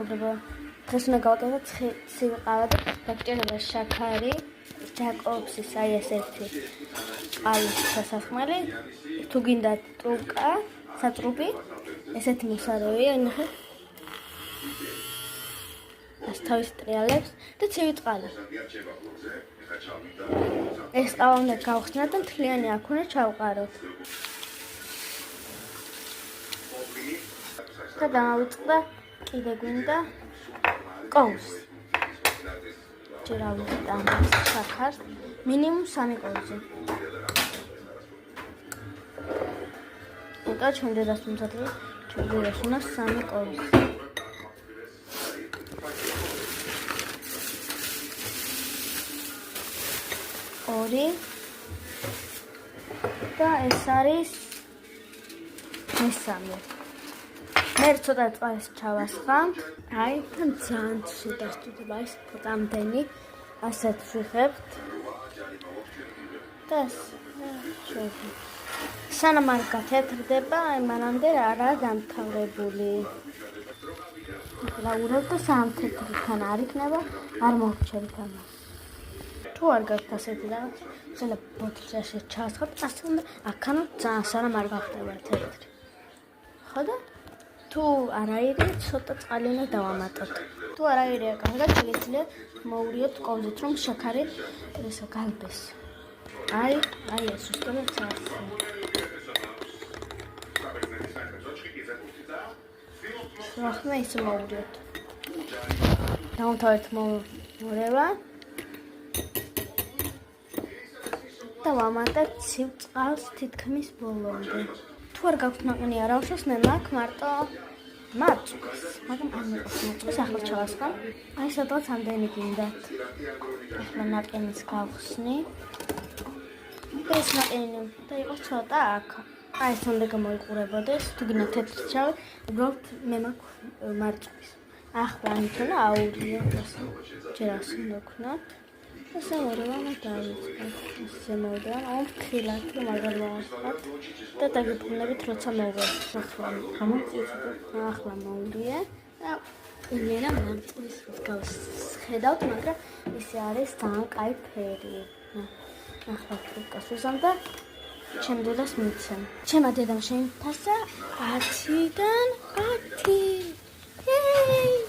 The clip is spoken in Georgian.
მეგობრებო, დღეს უნდა გავაკეთოთ ცივი ყავა და დაგჭირდება შაქარი, ჯაკობსის აი ესეთი ყავის სასახმელი, თუ გინდა ტუკა, სატრუპი, ესეთი მოსარევია, ნახეთ. ეს თავის ტრიალებს და ცივი წყალი. ეს ყავა უნდა გავხსნათ და მთლიანი აქ უნდა ჩავყაროთ. და დავიწყდა კიდე გვინდა კოვს. ჯერ ავიღეთ ამას შაქარს, მინიმუმ 3 კოვზე. და ჩვენ დედას უმზადე, ჩვენ დედას უნდა 3 კოვზე. ორი და ეს არის მესამე. მე ცოტა წყალს ჩავასხამთ, აი, თან ძალიან შედასტურდება ეს ფოტამდენი, ასეთ ვიღებთ. და შევიდეთ. სანამ არ გათეთრდება, მანამდე არაა დამთავრებული. ლაურებ და სამთეთრთან არ იქნება, არ მოვჩერთ ამას. თუ არ გაქვთ ასეთი რაღაც, შეიძლება ბოთლში ასე ჩაასხათ, ასე უნდა აქანო ძალიან სანამ არ გახდება თეთრი. ხო და? თუ არაირი, ცოტა წყალი უნდა დავამატოთ. თუ არაირია კარგად, შეგიძლიათ მოურიოთ კოვზით, რომ შაქარი ესა გალბეს. აი ეს უსტომად წასწე. ახლა ისე მოურიოთ. დავამთავრეთ მორევა. და ვამატებ ცივ წყალს თითქმის ბოლომდე. თუ არ გაქვთ ნაყინი არავშოს, მე მაქვს მარტო მარწყვის, მაგრამ არ მეყავს მარწყვის, ახლა ჩავასხამ. აი სადღაც ამდენი გინდათ. ახლა ნაყინის გავხსნი. და ეს ნაყინი და იყოს ცოტა აქ. აი ეს უნდა გამოიყურებოდეს, თუ გინდა თეთრი ჩავი, უბრალოდ მე მაქვს მარწყვის. ახლა ამითონა აურიო, ასე ჯერ ასე უნდა ვქნათ. ასე მორევანა დავიწყოთ. ასე მოვდან, ფრთხილად რომ არ გადავასხათ და დაგებრუნებით, როცა მოვეცთ. ახლა მოურიე და იმენა მარწყვის გავს ხედავთ, მაგრამ ისე არის ძალიან კაი ფერი. ახლა ტრუკას ვიზამ და ჩემ დედას მიცემ. ჩემმა დედამ შეიმფასა 10-დან 10.